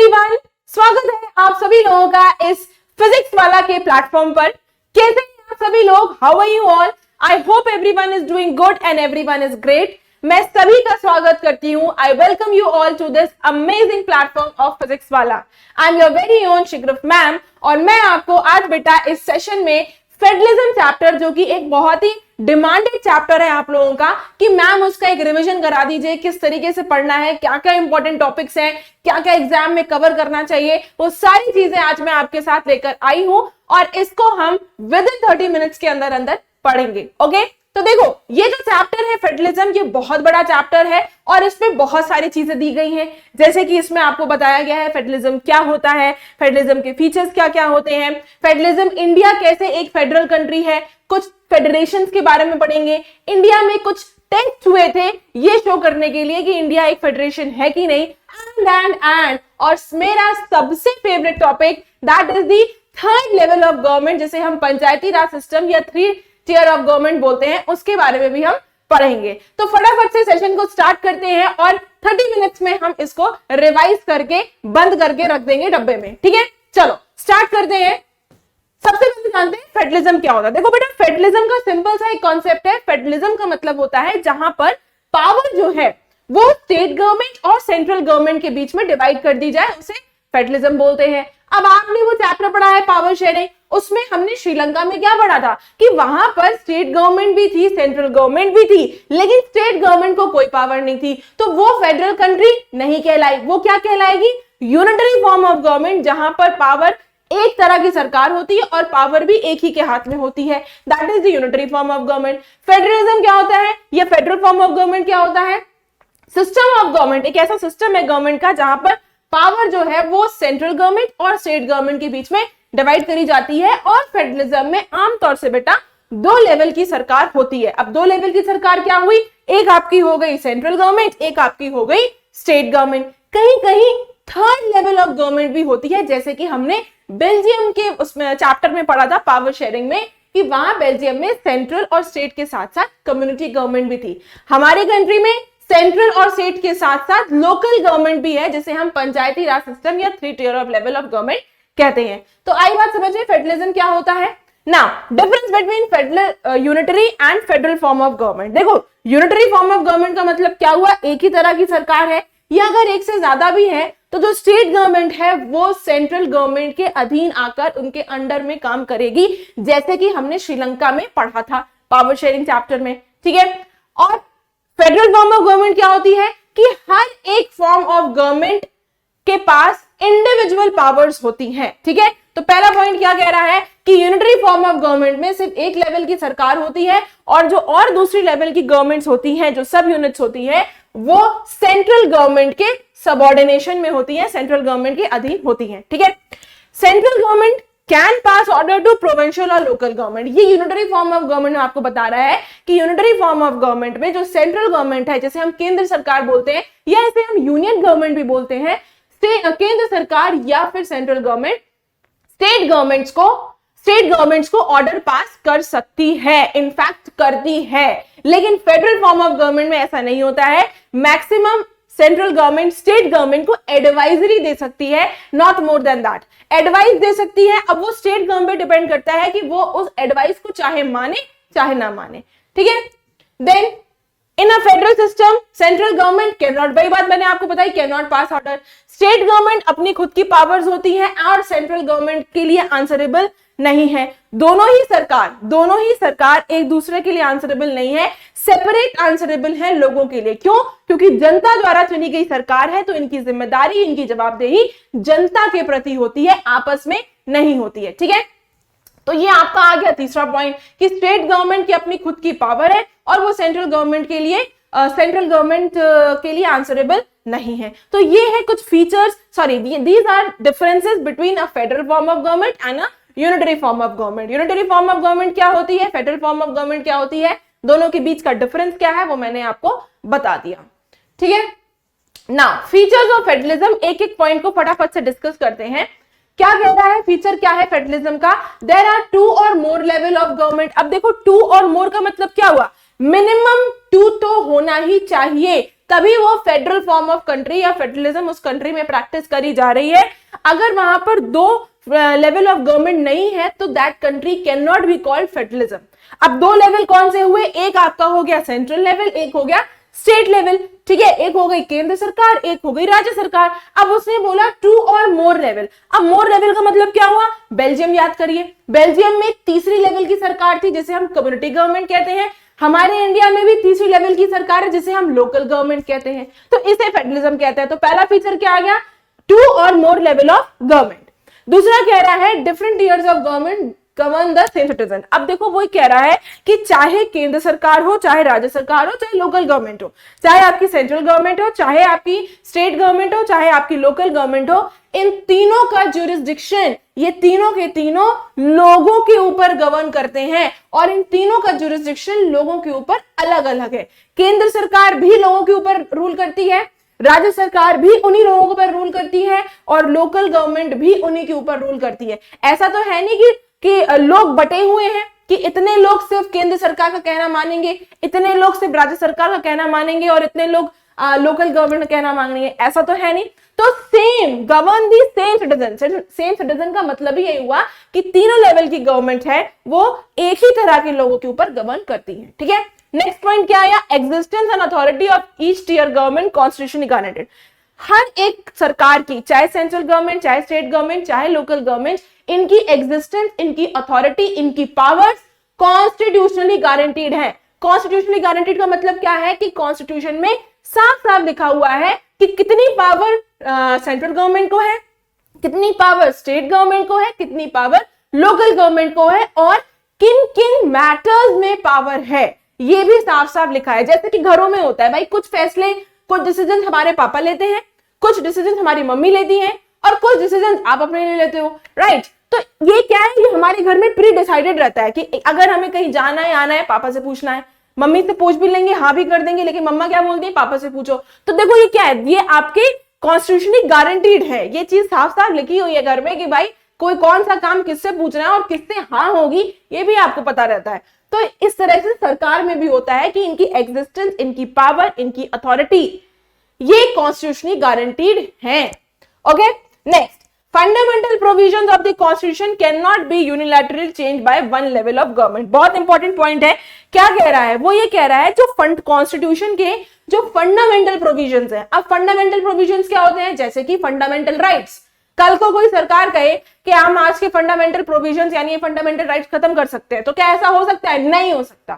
Everyone, स्वागत है आप सभी लोगों का इस फिजिक्स वाला के प्लेटफॉर्म पर। कैसे हैं आप सभी लोग? How are you all? I hope everyone is doing good and everyone is great. मैं सभी का स्वागत करती हूँ। I welcome you all to this amazing platform of physics वाला। I am your very own Shigraf ma'am और मैं आपको आज बेटा इस सेशन में फेडरलिज्म चैप्टर, जो कि एक बहुत ही डिमांडेड चैप्टर है आप लोगों का, कि मैम उसका एक रिवीजन करा दीजिए, किस तरीके से पढ़ना है, क्या क्या इंपॉर्टेंट टॉपिक्स हैं, क्या क्या एग्जाम में कवर करना चाहिए, वो सारी चीजें आज मैं आपके साथ लेकर आई हूं और इसको हम विद इन 30 मिनट्स के अंदर अंदर पढ़ेंगे। ओके, तो देखो ये जो चैप्टर है फेडरलिज्म, ये बहुत बड़ा चैप्टर है और इसमें बहुत सारी चीजें दी गई हैं। जैसे कि इसमें आपको बताया गया है फेडरलिज्म क्या होता है, फेडरलिज्म के फीचर्स क्या क्या होते हैं, फेडरलिज्म इंडिया कैसे एक फेडरल कंट्री है, कुछ फेडरेशंस के बारे में पढ़ेंगे, इंडिया में कुछ टेस्ट हुए थे ये शो करने के लिए कि इंडिया एक फेडरेशन है कि नहीं, एंड और मेरा सबसे favourite topic that is the third level of government, जिसे हम पंचायती राज सिस्टम या 3 टियर ऑफ गवर्नमेंट बोलते हैं, उसके बारे में भी हम पढ़ेंगे। तो फटाफट से सेशन को स्टार्ट करते हैं और 30 मिनट्स में हम इसको रिवाइज करके बंद करके रख देंगे डब्बे में। ठीक है, चलो स्टार्ट करते हैं। सबसे पहले जानते हैं फेडरलिज्म क्या होता है। देखो बेटा, फेडरलिज्म का सिंपल सा एक कॉन्सेप्ट है। फेडरलिज्म का मतलब होता है जहां पर पावर जो है वो स्टेट गवर्नमेंट और सेंट्रल गवर्नमेंट के बीच में डिवाइड कर दी जाए, उसे फेडरलिज्म बोलते हैं। अब आपने वो चैप्टर पढ़ा है पावर शेयरिंग, उसमें हमने श्रीलंका में क्या पढ़ा था कि वहां पर स्टेट गवर्नमेंट भी थी, सेंट्रल गवर्नमेंट भी थी, लेकिन स्टेट गवर्नमेंट को कोई पावर नहीं थी, तो वो फेडरल कंट्री नहीं कहलाई। वो क्या कहलाएगी? यूनिटरी फॉर्म ऑफ गवर्नमेंट, जहां पर पावर एक तरह की सरकार होती है और पावर भी एक ही के हाथ में होती है। That is the unitary form of government. Federalism क्या होता है या फेडरल फॉर्म ऑफ गवर्नमेंट क्या होता है? सिस्टम ऑफ गवर्नमेंट, एक ऐसा सिस्टम है गवर्नमेंट का जहां पर पावर जो है वो सेंट्रल गवर्नमेंट और स्टेट गवर्नमेंट के बीच में डिवाइड करी जाती है। और फेडरलिज्म में आमतौर से बेटा 2 लेवल की सरकार होती है। अब 2 लेवल की सरकार क्या हुई? एक आपकी हो गई सेंट्रल गवर्नमेंट, एक आपकी हो गई स्टेट गवर्नमेंट। कहीं कहीं थर्ड लेवल ऑफ गवर्नमेंट भी होती है, जैसे कि हमने बेल्जियम के उसमें चैप्टर में पढ़ा था पावर शेयरिंग में, कि वहां बेल्जियम में सेंट्रल और स्टेट के साथ साथ कम्युनिटी गवर्नमेंट भी थी। हमारे कंट्री में सेंट्रल और स्टेट के साथ साथ लोकल गवर्नमेंट भी है, जिसे हम पंचायती राज सिस्टम या 3 tier of level of government कहते हैं। तो आई बात समझिए फेडरलिज्म क्या होता है। Now difference between federal unitary and federal form of government. देखो, यूनिटरी फॉर्म ऑफ गवर्नमेंट का मतलब क्या हुआ? एक ही तरह की सरकार है, या अगर एक से ज्यादा भी है तो जो स्टेट गवर्नमेंट है वो सेंट्रल गवर्नमेंट के अधीन आकर उनके अंडर में काम करेगी, जैसे कि हमने श्रीलंका में पढ़ा था पावर शेयरिंग चैप्टर में। ठीक है, और फेडरल फॉर्म ऑफ गवर्नमेंट क्या होती है कि हर एक फॉर्म ऑफ गवर्नमेंट के पास इंडिविजुअल पावर्स होती हैं। ठीक है, तो पहला पॉइंट क्या कह रहा है कि यूनिटरी फॉर्म ऑफ गवर्नमेंट में सिर्फ एक लेवल की सरकार होती है और जो और दूसरी लेवल की गवर्नमेंट्स होती हैं, जो सब यूनिट्स होती है, वो सेंट्रल गवर्नमेंट के सबऑर्डिनेशन में होती है, सेंट्रल गवर्नमेंट के अधीन होती है। ठीक है, central government can pass order to provincial और लोकल गवर्नमेंट। ये यूनिटरी फॉर्म ऑफ गवर्नमेंट में आपको बता रहा है कि यूनिटरी फॉर्म ऑफ गवर्नमेंट में जो सेंट्रल गवर्नमेंट है, जैसे हम केंद्र सरकार बोलते हैं या इसे हम यूनियन गवर्नमेंट भी बोलते हैं, केंद्र सरकार या फिर सेंट्रल गवर्नमेंट स्टेट गवर्नमेंट्स को ऑर्डर पास कर सकती है, इनफैक्ट करती है। लेकिन फेडरल फॉर्म ऑफ गवर्नमेंट में ऐसा नहीं होता है। Maximum central government state government को एडवाइजरी दे सकती है, not more than that. Advice दे सकती है। अब वो स्टेट गवर्नमेंट डिपेंड करता है कि वो उस एडवाइस को चाहे माने चाहे ना माने। ठीक है, then in a federal system central government can not, वही बात मैंने आपको बताई, can not pass order. State government अपनी खुद की पावर्स होती है और सेंट्रल गवर्नमेंट के लिए आंसरेबल नहीं है। दोनों ही सरकार एक दूसरे के लिए आंसरेबल नहीं है, सेपरेट आंसरेबल है लोगों के लिए। क्यों? क्योंकि जनता द्वारा चुनी गई सरकार है, तो इनकी जिम्मेदारी, इनकी जवाबदेही जनता के प्रति होती है, आपस में नहीं होती है। ठीक है, तो ये आपका आ गया तीसरा पॉइंट कि स्टेट गवर्नमेंट की अपनी खुद की पावर है और वो सेंट्रल गवर्नमेंट के लिए आंसरेबल नहीं है। तो ये है कुछ features, sorry these are differences between a federal form of government and a unitary form of government. Unitary form of government क्या होती है, फेडरल फॉर्म ऑफ गवर्नमेंट क्या होती है, दोनों के बीच का डिफरेंस क्या है वो मैंने आपको बता दिया। ठीक है, नाउ फीचर्स ऑफ फेडरलिज्म, एक एक पॉइंट को फटाफट से डिस्कस करते हैं। क्या कह रहा है, फीचर क्या है फेडरलिज्म का? देयर आर 2 और मोर लेवल ऑफ गवर्नमेंट। अब देखो 2 और मोर का मतलब क्या हुआ? मिनिमम 2 तो होना ही चाहिए, तभी वो फेडरल फॉर्म ऑफ कंट्री या फेडरलिज्म उस कंट्री में प्रैक्टिस करी जा रही है। अगर वहां पर दो लेवल ऑफ गवर्नमेंट नहीं है तो that country can not be called federalism. अब दो लेवल कौन से हुए, एक आपका हो गया सेंट्रल लेवल, एक हो गया स्टेट लेवल, ठीक है, एक हो गई केंद्र सरकार, एक हो गई राज्य सरकार। अब उसने बोला टू और मोर लेवल। अब मोर लेवल का मतलब क्या हुआ, बेल्जियम याद करिए, बेल्जियम में तीसरी लेवल की सरकार थी जिसे हम कम्युनिटी गवर्नमेंट कहते हैं। हमारे इंडिया में भी तीसरी लेवल की सरकार है जिसे हम लोकल गवर्नमेंट कहते हैं, तो इसे फेडरलिज्म कहते हैं। तो पहला फीचर क्या आ गया, टू और मोर लेवल ऑफ गवर्नमेंट। दूसरा कह रहा है different tiers of government govern the same citizen. अब देखो वो कह रहा है कि चाहे केंद्र सरकार हो, चाहे राज्य सरकार हो, चाहे लोकल गवर्नमेंट हो, चाहे आपकी सेंट्रल गवर्नमेंट हो, चाहे आपकी स्टेट गवर्नमेंट हो, चाहे आपकी लोकल गवर्नमेंट हो, इन तीनों का ज्यूरिसडिक्शन, ये तीनों के तीनों लोगों के ऊपर गवर्न करते हैं और इन तीनों का ज्यूरिसडिक्शन लोगों के ऊपर अलग अलग है। केंद्र सरकार भी लोगों के ऊपर रूल करती है, राज्य सरकार भी उन्हीं लोगों के ऊपर रूल करती है और लोकल गवर्नमेंट भी उन्हीं के ऊपर रूल करती है। ऐसा तो है नहीं कि लोग बटे हुए हैं कि इतने लोग सिर्फ केंद्र सरकार का कहना मानेंगे, इतने लोग सिर्फ राज्य सरकार का कहना मानेंगे और इतने लोग लोकल गवर्नमेंट का कहना मानेंगे, ऐसा तो है नहीं। तो same govern the same citizen. Same citizen का मतलब ही यही हुआ कि तीनों लेवल की गवर्नमेंट है वो एक ही तरह के लोगों के ऊपर गवर्न करती है, ठीक है। नेक्स्ट पॉइंट क्या आया, existence and authority of each tier government constitutionally guaranteed. हर एक सरकार की, चाहे सेंट्रल गवर्नमेंट, चाहे स्टेट गवर्नमेंट, चाहे लोकल गवर्नमेंट, इनकी एग्जिस्टेंस, इनकी अथॉरिटी, इनकी पावर्स कॉन्स्टिट्यूशनली गारंटीड है। कॉन्स्टिट्यूशनली गारंटीड का मतलब क्या है कि कॉन्स्टिट्यूशन में साफ साफ लिखा हुआ है कि कितनी पावर सेंट्रल गवर्नमेंट को है, कितनी पावर स्टेट गवर्नमेंट को है, कितनी पावर लोकल गवर्नमेंट को है और किन किन मैटर्स में पावर है, ये भी साफ साफ लिखा है। जैसे कि घरों में होता है भाई, कुछ फैसले, कुछ डिसीजन हमारे पापा लेते हैं, कुछ डिसीजन हमारी मम्मी लेती हैं और कुछ डिसीजन आप अपने लिए लेते हो, राइट। तो ये क्या है, ये हमारे घर में प्री डिसाइडेड रहता है कि अगर हमें कहीं जाना है, आना है, पापा से पूछना है, मम्मी से पूछ भी लेंगे, हाँ भी कर देंगे, लेकिन मम्मा क्या बोलती है, पापा से पूछो। तो देखो ये क्या है, ये आपके कॉन्स्टिट्यूशनली गारंटीड है, ये चीज साफ साफ लिखी हुई है घर में कि भाई कोई कौन सा काम किससे पूछना है और किससे हाँ होगी, ये भी आपको पता रहता है। तो इस तरह से सरकार में भी होता है कि इनकी एग्जिस्टेंस, इनकी पावर, इनकी अथॉरिटी ये कॉन्स्टिट्यूशनली गारंटीड है। Okay, next, fundamental provisions of the constitution can not be unilaterally change by one level of government. बहुत इंपॉर्टेंट पॉइंट है। क्या कह रहा है वो, ये कह रहा है जो कॉन्स्टिट्यूशन के जो फंडामेंटल प्रोविजंस है। अब फंडामेंटल प्रोविजंस क्या होते हैं, जैसे कि फंडामेंटल राइट्स। कल को कोई सरकार कहे कि हम आज के फंडामेंटल प्रोविजंस यानी फंडामेंटल राइट्स खत्म कर सकते हैं, तो क्या ऐसा हो सकता है, नहीं हो सकता,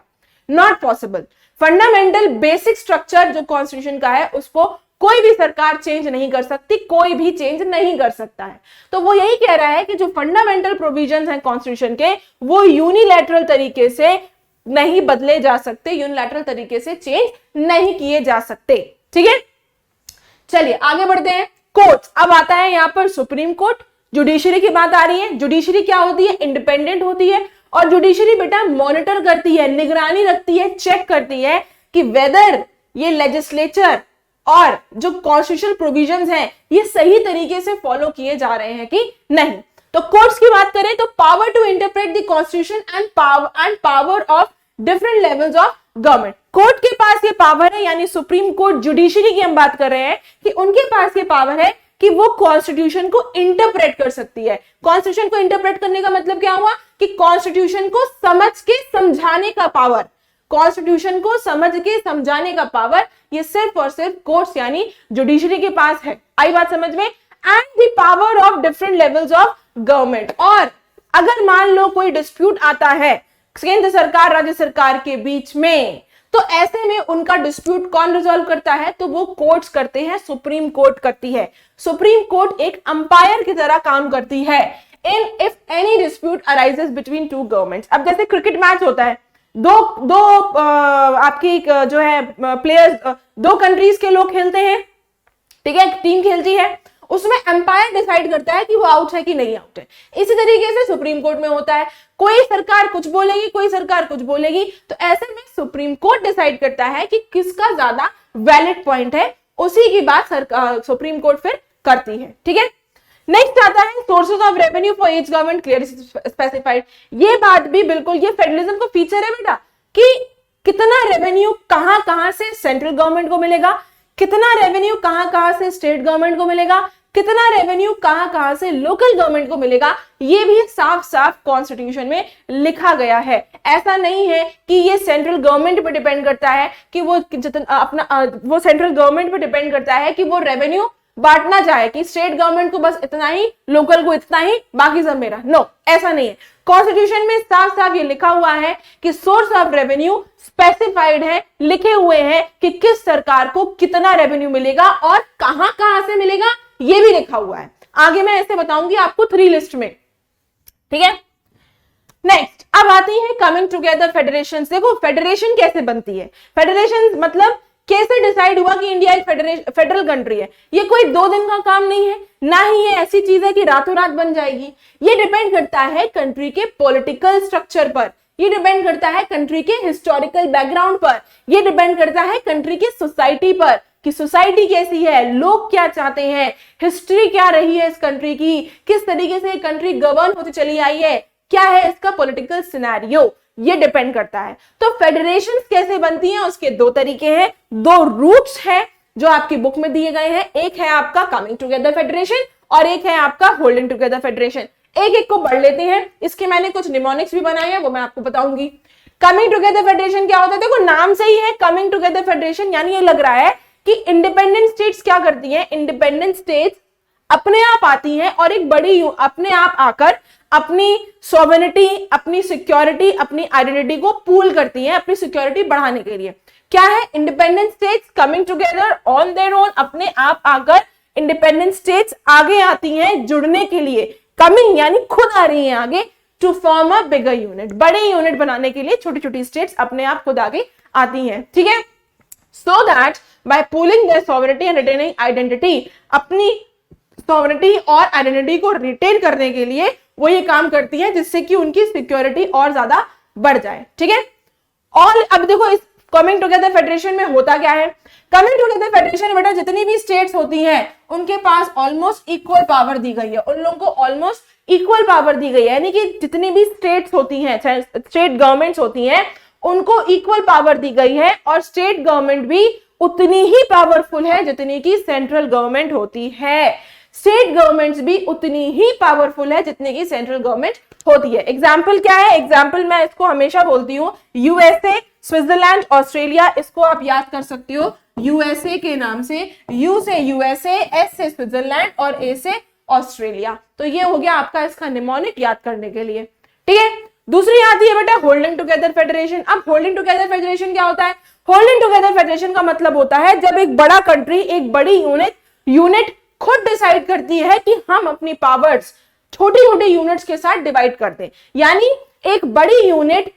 not possible. Fundamental basic structure जो कॉन्स्टिट्यूशन का है उसको कोई भी सरकार चेंज नहीं कर सकती, कोई भी चेंज नहीं कर सकता है। तो वो यही कह रहा है कि जो फंडामेंटल प्रोविजंस हैं कॉन्स्टिट्यूशन के, वो यूनिलैटरल तरीके से नहीं बदले जा सकते, यूनिलैटरल तरीके से चेंज नहीं किए जा सकते, ठीक है। चलिए आगे बढ़ते हैं। कोर्ट्स, अब आता है यहां पर सुप्रीम कोर्ट। जुडिशरी की बात आ रही है। जुडिशरी क्या होती है, इंडिपेंडेंट होती है और जुडिशरी बेटा मॉनिटर करती है, निगरानी रखती है, चेक करती है कि वेदर ये लेजिस्लेचर और जो कॉन्स्टिट्यूशनल प्रोविजंस हैं ये सही तरीके से फॉलो किए जा रहे हैं कि नहीं। तो कोर्ट्स की बात करें तो power to interpret the constitution and power of different levels of government. Court के पास ये पावर है, यानी सुप्रीम कोर्ट, जुडिशरी की हम बात कर रहे हैं कि उनके पास ये पावर है कि वो कॉन्स्टिट्यूशन को इंटरप्रेट कर सकती है। कॉन्स्टिट्यूशन को इंटरप्रेट करने का मतलब क्या हुआ कि कॉन्स्टिट्यूशन को समझ के समझाने का पावर, कॉन्स्टिट्यूशन को समझ के समझाने का पावर ये सिर्फ और सिर्फ कोर्ट्स यानी जुडिशरी के पास है। आई बात समझ में। And the power of different levels of government. और अगर मान लो कोई डिस्प्यूट आता है केंद्र सरकार राज्य सरकार के बीच में, तो ऐसे में उनका डिस्प्यूट कौन रिजॉल्व करता है, तो वो कोर्ट्स करते हैं, सुप्रीम कोर्ट करती है। सुप्रीम कोर्ट एक अंपायर की तरह काम करती है in if any dispute arises between two governments. अब जैसे क्रिकेट मैच होता है, दो आपकी जो है प्लेयर्स, दो कंट्रीज के लोग खेलते हैं, ठीक है, टीम खेलती है, उसमें एम्पायर डिसाइड करता है कि वो आउट है कि नहीं आउट है। इसी तरीके से सुप्रीम कोर्ट में होता है, कोई सरकार कुछ बोलेगी, कोई सरकार कुछ बोलेगी, तो ऐसे में सुप्रीम कोर्ट डिसाइड करता है कि किसका ज्यादा वैलिड पॉइंट है, उसी की बात सुप्रीम कोर्ट फिर करती है, ठीक है। नेक्स्ट आता है sources of revenue for each government clearly specified. ये बात भी बिल्कुल, ये फेडरलिज्म का फीचर है बेटा कि कितना रेवेन्यू कहां कहां से सेंट्रल गवर्नमेंट को मिलेगा, कितना रेवेन्यू कहां से स्टेट गवर्नमेंट को मिलेगा, कितना रेवेन्यू कहां से लोकल गवर्नमेंट को मिलेगा, ये भी साफ साफ कॉन्स्टिट्यूशन में लिखा गया है। ऐसा नहीं है कि ये सेंट्रल गवर्नमेंट पे डिपेंड करता है कि वो वो सेंट्रल गवर्नमेंट पे डिपेंड करता है कि वो रेवेन्यू बांटना चाहे कि स्टेट गवर्नमेंट को बस इतना ही, लोकल को इतना ही, बाकी सब मेरा। नो, ऐसा नहीं है। कॉन्स्टिट्यूशन में साफ साफ ये लिखा हुआ है कि सोर्स ऑफ रेवेन्यू स्पेसिफाइड है, लिखे हुए हैं कि किस सरकार को कितना रेवेन्यू मिलेगा और कहां से मिलेगा, ये भी लिखा हुआ है। आगे मैं ऐसे बताऊंगी आपको 3 लिस्ट में, ठीक है। नेक्स्ट अब आती है कमिंग टुगेदर फेडरेशन। देखो फेडरेशन कैसे बनती है, फेडरेशन मतलब कैसे डिसाइड हुआ कि इंडिया एक फेडरल कंट्री है। ये कोई 2 दिन का काम नहीं है, ना ही ये ऐसी चीज है कि रातों रात बन जाएगी। ये डिपेंड करता है कंट्री के पॉलिटिकल स्ट्रक्चर पर, ये डिपेंड करता है कंट्री के हिस्टोरिकल बैकग्राउंड पर, ये डिपेंड करता है कंट्री की सोसाइटी पर कि सोसाइटी कैसी है, लोग क्या चाहते हैं, हिस्ट्री क्या रही है इस कंट्री की, किस तरीके से कंट्री गवर्न होती चली आई है, क्या है इसका पॉलिटिकल सिनेरियो, ये डिपेंड करता है। तो फेडरेशन कैसे बनती हैं उसके 2 तरीके हैं, 2 रूट्स हैं जो आपकी बुक में दिए गए हैं। एक है आपका कमिंग टुगेदर फेडरेशन और एक है आपका होल्डिंग टुगेदर फेडरेशन। एक एक को पढ़ लेते हैं, इसके मैंने कुछ निमोनिक्स भी बनाए हैं, वो मैं आपको बताऊंगी। कमिंग टुगेदर फेडरेशन क्या होता है, देखो नाम से ही है कमिंग टुगेदर फेडरेशन, यानी ये लग रहा है कि इंडिपेंडेंट स्टेट्स क्या करती हैं, इंडिपेंडेंट स्टेट्स अपने आप आती हैं और एक बड़ी अपने आप आकर अपनी सॉवरेनिटी, अपनी सिक्योरिटी, अपनी आइडेंटिटी को पूल करती हैं अपनी सिक्योरिटी बढ़ाने के लिए। क्या है, independent states coming together on their own, अपने आप आकर इंडिपेंडेंट स्टेट्स आगे आती हैं जुड़ने के लिए, कमिंग यानी खुद आ रही हैं आगे, to form a bigger unit, बड़े यूनिट बनाने के लिए छोटी छोटी स्टेट्स अपने आप खुद आगे आती हैं, ठीक है। So that by pooling their sovereignty and retaining identity, अपनी सॉवरेनिटी और आइडेंटिटी को रिटेन करने के लिए वो ये काम करती है जिससे कि उनकी सिक्योरिटी और ज्यादा बढ़ जाए, ठीक है। और अब देखो इस कमिंग टुगेदर फेडरेशन में होता क्या है, कमिंग टुगेदर फेडरेशन में बेटा जितनी भी स्टेट्स होती हैं उनके पास ऑलमोस्ट इक्वल पावर दी गई है, उन लोगों को ऑलमोस्ट इक्वल पावर दी गई है, यानी कि जितनी भी स्टेट्स होती हैं, स्टेट गवर्नमेंट्स होती हैं, उनको इक्वल पावर दी गई है और स्टेट गवर्नमेंट भी उतनी ही पावरफुल है जितनी की सेंट्रल गवर्नमेंट होती है। स्टेट गवर्नमेंट्स भी उतनी ही पावरफुल है जितनी की सेंट्रल गवर्नमेंट होती है। एग्जाम्पल क्या है, एग्जाम्पल मैं इसको हमेशा बोलती हूँ यूएसए, स्विट्जरलैंड, ऑस्ट्रेलिया, इसको आप याद कर सकते हो यूएसए के नाम से, यू से यूएसए, एस से स्विट्जरलैंड और ए से ऑस्ट्रेलिया। तो ये हो गया आपका इसका निमोनिक याद करने के लिए, ठीक है। दूसरी आती है बेटा होल्डिंग टुगेदर फेडरेशन। अब होल्डिंग टुगेदर फेडरेशन क्या होता है, होल्डिंग टुगेदर फेडरेशन का मतलब होता है जब एक बड़ा कंट्री, एक बड़ी यूनिट खुद डिसाइड करती है कि हम अपनी पावर्स छोटी छोटी यूनिट्स के साथ डिवाइड कर दें, यानी एक बड़ी यूनिट,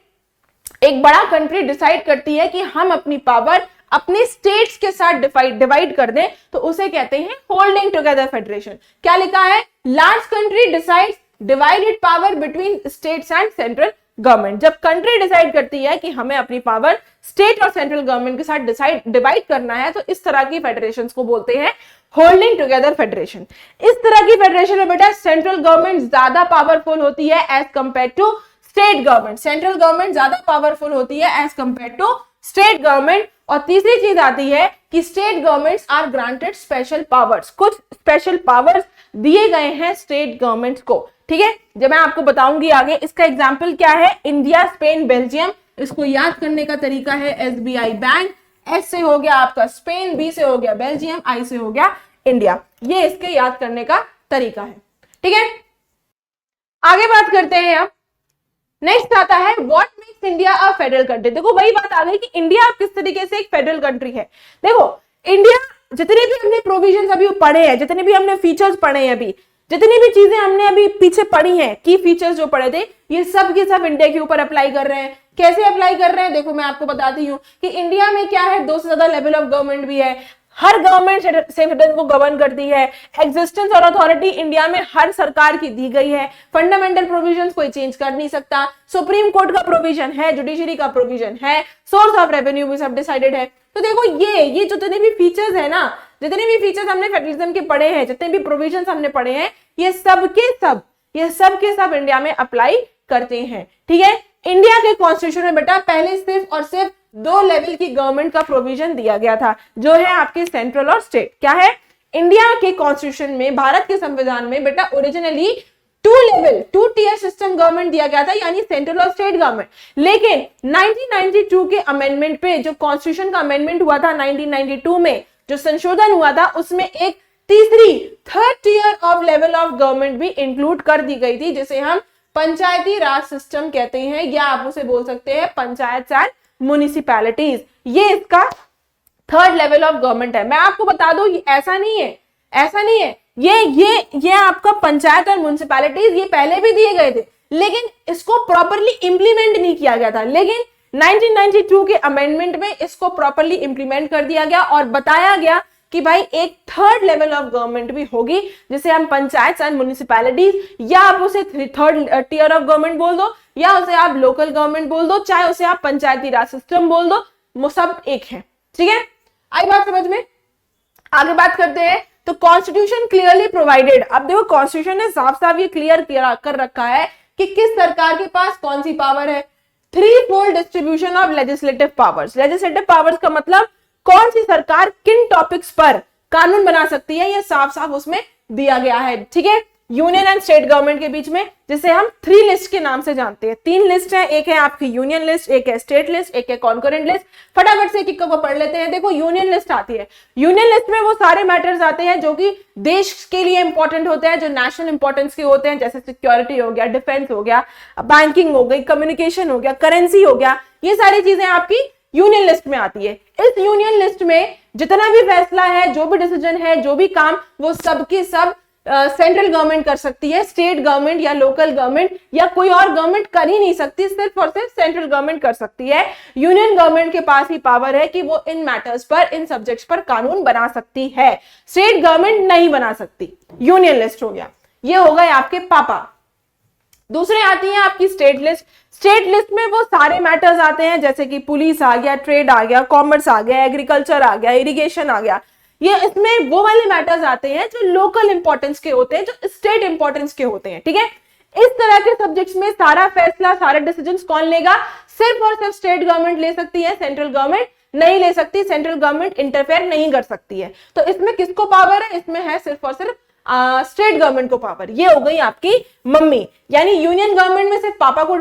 एक बड़ा कंट्री डिसाइड करती है कि हम अपनी पावर अपने स्टेट्स के साथ डिवाइड कर दें, तो उसे कहते हैं होल्डिंग टुगेदर फेडरेशन। क्या लिखा है, large country decides divided power between states and central government. जब कंट्री डिसाइड करती है कि हमें अपनी पावर स्टेट और सेंट्रल गवर्नमेंट के साथ डिवाइड करना है, तो इस तरह की फेडरेशंस को बोलते हैं होल्डिंग टुगेदर फेडरेशन। इस तरह की फेडरेशन में बेटा सेंट्रल गवर्नमेंट ज्यादा पावरफुल होती है as compare to state government, central government ज्यादा पावरफुल होती है as compare to state government. और तीसरी चीज आती है कि state governments are granted special powers, कुछ स्पेशल पावर्स दिए गए हैं स्टेट गवर्नमेंट्स को, ठीक है। जब मैं आपको बताऊंगी आगे, इसका एग्जाम्पल क्या है, इंडिया, स्पेन, बेल्जियम, इसको याद करने का तरीका है एसबीआई बैंक, एस से हो गया आपका स्पेन, बी से हो गया बेल्जियम, आई से हो गया इंडिया, ये इसके याद करने का तरीका है, ठीक है। आगे बात करते हैं अब, नेक्स्ट आता है what makes India a federal country. देखो वही बात आ गई कि इंडिया किस तरीके से एक फेडरल कंट्री है। देखो इंडिया, जितने भी हमने प्रोविजंस अभी पढ़े हैं, जितने भी हमने फीचर्स पढ़े हैं, अभी जितनी भी चीजें हमने अभी पीछे पढ़ी हैं, की फीचर्स जो पढ़े थे, ये सब के सब इंडिया के ऊपर अप्लाई कर रहे हैं। कैसे अप्लाई कर रहे हैं, देखो मैं आपको बताती हूँ कि इंडिया में क्या है, 2 से ज्यादा लेवल ऑफ गवर्नमेंट भी है, हर गवर्नमेंट सिटीजन को गवर्न करती है, एग्जिस्टेंस और अथॉरिटी इंडिया में हर सरकार की दी गई है, फंडामेंटल प्रोविजंस कोई चेंज कर नहीं सकता, सुप्रीम कोर्ट का प्रोविजन है, जुडिशरी का प्रोविजन है, सोर्स ऑफ रेवेन्यू भी सब डिसाइडेड है। तो देखो ये जितने भी फीचर्स है ना, जितने भी फीचर्स हमने फेडरलिज्म के पढ़े हैं, जितने भी प्रोविजंस हमने पढ़े हैं, ये सब के सब इंडिया में अप्लाई करते हैं, ठीक है। इंडिया के कॉन्स्टिट्यूशन में बेटा पहले सिर्फ और सिर्फ दो लेवल की गवर्नमेंट का प्रोविजन दिया गया था, जो है आपके सेंट्रल और स्टेट। क्या है? इंडिया के कॉन्स्टिट्यूशन में, भारत के संविधान में बेटा originally two level, two tier system government दिया गया था, यानी सेंट्रल और स्टेट गवर्नमेंट। लेकिन 1992 के अमेंडमेंट पे, जो कॉन्स्टिट्यूशन का अमेंडमेंट हुआ था 1992 में, जो संशोधन हुआ था, उसमें एक तीसरी third tier of level of government भी इंक्लूड कर दी गई थी, जिसे हम पंचायती राज सिस्टम कहते हैं, या आप उसे बोल सकते हैं पंचायत एंड म्युनिसिपैलिटीज। ये इसका थर्ड लेवल ऑफ गवर्नमेंट है। मैं आपको बता दूं, ऐसा नहीं है, ऐसा नहीं है, ये आपका पंचायत और म्युनिसिपैलिटीज ये पहले भी दिए गए थे, लेकिन इसको प्रॉपरली इंप्लीमेंट नहीं किया गया था। लेकिन 1992 के अमेंडमेंट में इसको प्रॉपरली इंप्लीमेंट कर दिया गया और बताया गया कि भाई एक थर्ड लेवल ऑफ गवर्नमेंट भी होगी, जिसे हम पंचायत एंड म्युनिसिपैलिटीज, या आप उसे थर्ड टियर ऑफ गवर्नमेंट बोल दो, या उसे आप लोकल गवर्नमेंट बोल दो, चाहे उसे आप पंचायती राज सिस्टम बोल दो, वो सब एक है। ठीक है, आई बात समझ में? आगे बात करते हैं। तो कॉन्स्टिट्यूशन क्लियरली प्रोवाइडेड, अब देखो कॉन्स्टिट्यूशन ने साफ साफ ये क्लियर कर रखा है कि किस सरकार के पास कौन सी पावर है। Three fold distribution of legislative powers. Legislative powers का मतलब कौन सी सरकार किन टॉपिक्स पर कानून बना सकती है, ये साफ साफ उसमें दिया गया है। ठीक है, यूनियन एंड स्टेट गवर्नमेंट के बीच में, जिसे हम थ्री लिस्ट के नाम से जानते हैं। तीन लिस्ट है, एक है आपकी यूनियन लिस्ट, एक है स्टेट लिस्ट, एक है कॉन्करेंट लिस्ट। फटाफट से एक को पढ़ लेते हैं। देखो यूनियन लिस्ट आती है, यूनियन लिस्ट में वो सारे मैटर्स आते हैं जो कि देश के लिए इंपॉर्टेंट होते हैं, जो नेशनल इंपॉर्टेंस के होते हैं, जैसे सिक्योरिटी हो गया, डिफेंस हो गया, बैंकिंग हो गई, कम्युनिकेशन हो गया, करेंसी हो गया, ये सारी चीजें आपकी यूनियन लिस्ट में आती है। इस यूनियन लिस्ट में जितना भी फैसला है, जो भी डिसीजन है, जो भी काम, वो सबके सब सेंट्रल गवर्नमेंट कर सकती है। स्टेट गवर्नमेंट या लोकल गवर्नमेंट या कोई और गवर्नमेंट कर ही नहीं सकती, सिर्फ और सिर्फ सेंट्रल गवर्नमेंट कर सकती है। यूनियन गवर्नमेंट के पास ही पावर है कि वो इन मैटर्स पर, इन सब्जेक्ट्स पर कानून बना सकती है। स्टेट गवर्नमेंट नहीं बना सकती। यूनियन लिस्ट हो गया, ये हो गए आपके पापा। दूसरे आती है आपकी स्टेट लिस्ट। स्टेट लिस्ट में वो सारे मैटर्स आते हैं, जैसे कि पुलिस आ गया, ट्रेड आ गया, कॉमर्स आ गया, एग्रीकल्चर आ गया, इरिगेशन आ गया। ये इसमें वो वाले मैटर्स आते हैं जो लोकल इंपॉर्टेंस के होते हैं, जो स्टेट इंपॉर्टेंस के होते हैं। ठीक है, इस तरह के सब्जेक्ट्स में सारा फैसला, सारे डिसीजंस कौन लेगा? सिर्फ और सिर्फ स्टेट गवर्नमेंट ले सकती है, सेंट्रल गवर्नमेंट नहीं ले सकती, सेंट्रल गवर्नमेंट इंटरफेयर नहीं कर सकती है। तो इसमें किसको पावर है? इसमें है सिर्फ और सिर्फ स्टेट गवर्नमेंट को पावर। ये हो गई आपकी मम्मी, यानी यूनियन गवर्नमेंट में सिर्फ पापा को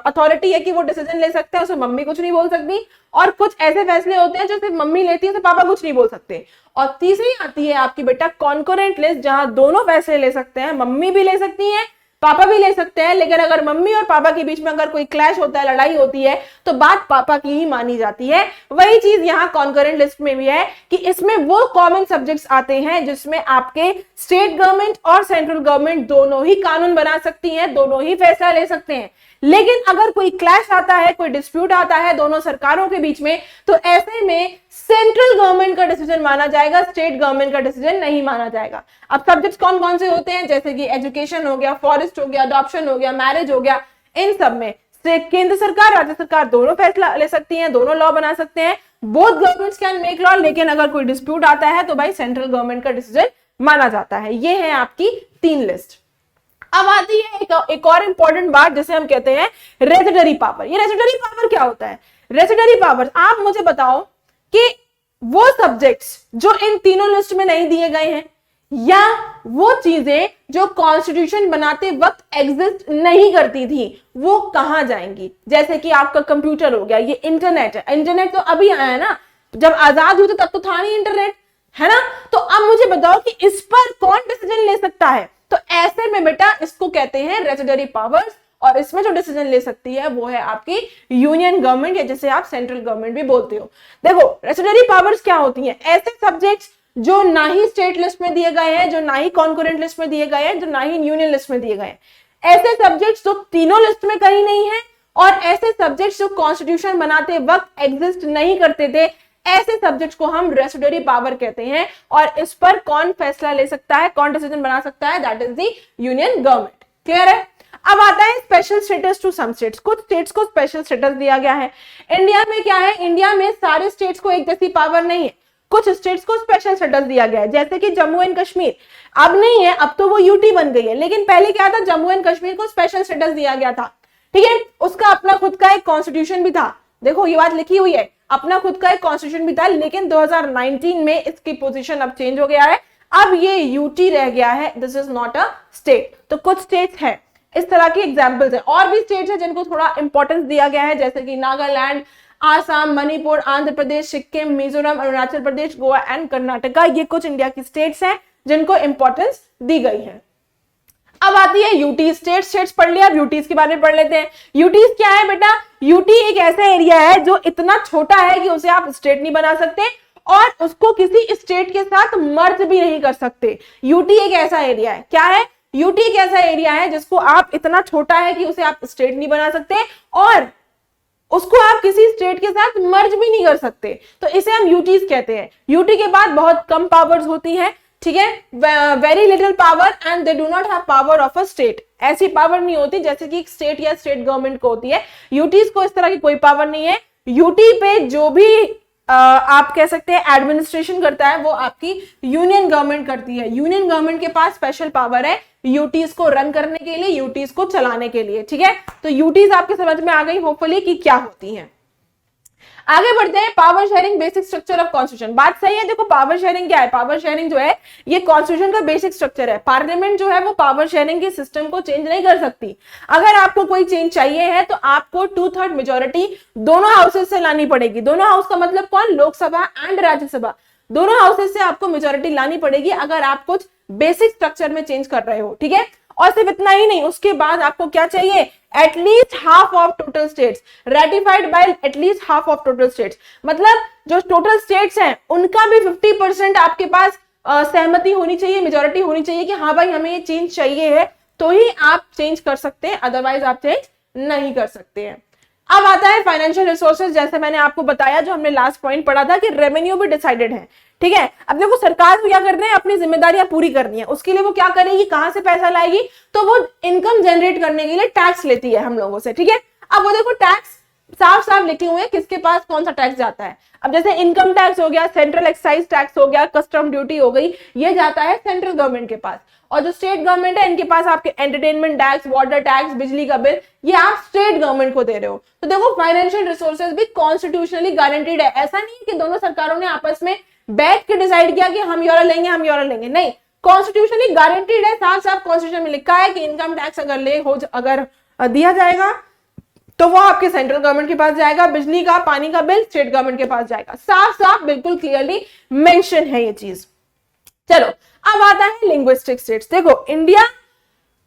अथॉरिटी है कि वो डिसीजन ले सकते हैं, उसे मम्मी कुछ नहीं बोल सकती। और कुछ ऐसे फैसले होते हैं जो सिर्फ मम्मी लेती है, तो पापा कुछ नहीं बोल सकते। और तीसरी आती है आपकी बेटा कॉन्करेंट लिस्ट, जहां दोनों फैसले ले सकते हैं, मम्मी भी ले सकती है, पापा भी ले सकते हैं। लेकिन अगर मम्मी और पापा के बीच में अगर कोई क्लैश होता है, लड़ाई होती है, तो बात पापा की ही मानी जाती है। वही चीज यहाँ कॉन्करेंट लिस्ट में भी है कि इसमें वो कॉमन सब्जेक्ट्स आते हैं जिसमें आपके स्टेट गवर्नमेंट और सेंट्रल गवर्नमेंट दोनों ही कानून बना सकती हैं, दोनों ही फैसला ले सकते हैं। लेकिन अगर कोई क्लैश आता है, कोई डिस्प्यूट आता है दोनों सरकारों के बीच में, तो ऐसे में सेंट्रल गवर्नमेंट का डिसीजन माना जाएगा, स्टेट गवर्नमेंट का डिसीजन नहीं माना जाएगा। अब सब्जेक्ट्स कौन कौन से होते हैं? जैसे कि एजुकेशन हो गया, फॉरेस्ट हो गया, अडॉप्शन हो गया, मैरिज हो गया। इन सब में केंद्र सरकार, राज्य सरकार दोनों फैसला ले सकती हैं, दोनों लॉ बना सकते हैं। Both governments can make law. लेकिन अगर कोई डिस्प्यूट आता है तो भाई सेंट्रल गवर्नमेंट का डिसीजन माना जाता है। ये है आपकी तीन लिस्ट। अब आती है एक और इंपॉर्टेंट बात, जिसे हम कहते हैं रेजिडरी पावर। ये रेजिडरी पावर क्या होता है? रेजिडरी पावर, आप मुझे बताओ कि वो सब्जेक्ट्स जो इन तीनों लिस्ट में नहीं दिए गए हैं, या वो चीजें जो कॉन्स्टिट्यूशन बनाते वक्त एग्जिस्ट नहीं करती थी, वो कहां जाएंगी? जैसे कि आपका कंप्यूटर हो गया, ये इंटरनेट है। इंटरनेट तो अभी आया है ना, जब आजाद हुए तब तो था नहीं इंटरनेट, है ना? तो अब मुझे बताओ कि इस पर कौन डिसीजन ले सकता है? तो ऐसे में बेटा इसको कहते हैं रेजिडरी पावर्स, और इसमें जो डिसीजन ले सकती है वो है आपकी यूनियन गवर्नमेंट, या जिसे आप सेंट्रल गवर्नमेंट भी बोलते हो। देखो रेजिडरी पावर्स क्या होती हैं? ऐसे सब्जेक्ट्स जो ना ही स्टेट लिस्ट में दिए गए हैं, जो ना ही कॉन्करेंट लिस्ट में दिए गए हैं, जो ना ही यूनियन लिस्ट में दिए गए हैं, ऐसे सब्जेक्ट्स जो तीनों लिस्ट में कहीं नहीं है, और ऐसे सब्जेक्ट्स जो कॉन्स्टिट्यूशन बनाते वक्त एग्जिस्ट नहीं करते थे, ऐसे सब्जेक्ट्स को हम रेजिडरी पावर कहते हैं। और इस पर कौन फैसला ले सकता है, कौन डिसीजन बना सकता है? That is the union government. Clear है? अब आता है special status to some states. कुछ स्टेट्स को स्पेशल स्टेटस दिया गया है। इंडिया में क्या है? इंडिया में सारे स्टेट्स को एक जैसी पावर नहीं है, कुछ स्टेट्स को स्पेशल स्टेटस दिया गया है। जैसे कि जम्मू एंड कश्मीर अब नहीं है, अब तो वो यूटी बन गई है, लेकिन पहले क्या था? जम्मू एंड कश्मीर को स्पेशल स्टेटस दिया गया था। ठीक है, उसका अपना खुद का एक कॉन्स्टिट्यूशन भी था, देखो ये बात लिखी हुई है, अपना खुद का एक कॉन्स्टिट्यूशन भी था, लेकिन 2019 में इसकी पोजीशन अब चेंज हो गया है, अब ये यूटी रह गया है, this is not a state. तो कुछ स्टेट्स हैं, इस तरह की एग्जाम्पल्स है, और भी स्टेट्स हैं जिनको थोड़ा इंपॉर्टेंस दिया गया है, जैसे कि नागालैंड, आसाम, मणिपुर, आंध्र प्रदेश, सिक्किम, मिजोरम, अरुणाचल प्रदेश, गोवा एंड कर्नाटका। ये कुछ इंडिया की स्टेट्स हैं जिनको इंपॉर्टेंस दी गई है। अब आती है यूटी, स्टेट्स पढ़ लिया, अब यूटीज के बारे में पढ़ लेते हैं। यूटीज क्या है बेटा? यूटी एक ऐसा एरिया है जो इतना छोटा है कि उसे आप स्टेट नहीं बना सकते और उसको किसी स्टेट के साथ मर्ज भी नहीं कर सकते। यूटी एक ऐसा एरिया है, क्या है? यूटी एक ऐसा एरिया है जिसको आप इतना छोटा है कि उसे आप स्टेट नहीं बना सकते और उसको आप किसी स्टेट के साथ मर्ज भी नहीं कर सकते, तो इसे हम यूटीज कहते हैं। यूटी के बाद बहुत कम पावर्स होती हैं, ठीक है, very little power and they do not have power of a state. ऐसी पावर नहीं होती जैसे कि स्टेट या स्टेट गवर्नमेंट को होती है, यूटीज को इस तरह की कोई पावर नहीं है। यूटी पे जो भी आप कह सकते हैं एडमिनिस्ट्रेशन करता है वो आपकी यूनियन गवर्नमेंट करती है। यूनियन गवर्नमेंट के पास स्पेशल पावर है यूटीज को रन करने के लिए, यूटीज को चलाने के लिए, ठीक है। तो यूटीज आपके समझ में आ गई होपफुली कि क्या होती हैं। आगे बढ़ते हैं, power sharing basic structure of constitution. बात सही है, देखो पावर शेयरिंग क्या है? पावर शेयरिंग जो है ये कॉन्स्टिट्यूशन का बेसिक स्ट्रक्चर है। पार्लियामेंट जो है वो पावर शेयरिंग के सिस्टम को चेंज नहीं कर सकती। अगर आपको कोई चेंज चाहिए है तो आपको 2/3 मेजोरिटी दोनों हाउसेज से लानी पड़ेगी। दोनों हाउस का मतलब कौन? लोकसभा एंड राज्यसभा, दोनों हाउसेज से आपको मेजोरिटी लानी पड़ेगी अगर आप कुछ बेसिक स्ट्रक्चर में चेंज कर रहे हो, ठीक है। और सिर्फ इतना ही नहीं, उसके बाद आपको क्या चाहिए? At least half of total states ratified by at least half of total states, मतलब जो टोटल स्टेट्स हैं उनका भी 50% आपके पास सहमति होनी चाहिए, मेजोरिटी होनी चाहिए कि हाँ भाई हमें ये चेंज चाहिए है, तो ही आप चेंज कर सकते हैं, अदरवाइज आप चेंज नहीं कर सकते हैं। अब आता है फाइनेंशियल रिसोर्सेज, जैसे मैंने आपको बताया जो हमने लास्ट पॉइंट पढ़ा था कि रेवेन्यू भी डिसाइडेड है, ठीक है। अब देखो सरकार को क्या करना है? अपनी जिम्मेदारियां पूरी करनी है, उसके लिए वो क्या करेगी? कहां से पैसा लाएगी? तो वो इनकम जनरेट करने के लिए टैक्स लेती है हम लोगों से, ठीक है। अब वो देखो टैक्स साफ साफ लिखे हुए हैं किसके पास कौन सा टैक्स जाता है। अब जैसे इनकम टैक्स हो गया, सेंट्रल एक्साइज टैक्स हो गया, कस्टम ड्यूटी हो गई, ये जाता है सेंट्रल गवर्नमेंट के पास। और जो स्टेट गवर्नमेंट है इनके पास आपके एंटरटेनमेंट टैक्स, वाटर टैक्स, बिजली का बिल, ये आप स्टेट गवर्नमेंट को दे रहे हो। तो देखो फाइनेंशियल रिसोर्सेज भी कॉन्स्टिट्यूशनली गारंटीड है। ऐसा नहीं है कि दोनों सरकारों ने आपस में बैठ के डिसाइड किया कि हम ये लेंगे हम ये लेंगे, नहीं, कॉन्स्टिट्यूशनली गारंटीड है। साफ साफ कॉन्स्टिट्यूशन में लिखा है कि इनकम टैक्स अगर दिया जाएगा तो वो आपके सेंट्रल गवर्नमेंट के पास जाएगा, बिजली का पानी का बिल स्टेट गवर्नमेंट के पास जाएगा। साफ साफ बिल्कुल क्लियरली मेंशन है ये चीज। चलो अब आता है लिंग्विस्टिक स्टेट्स। देखो इंडिया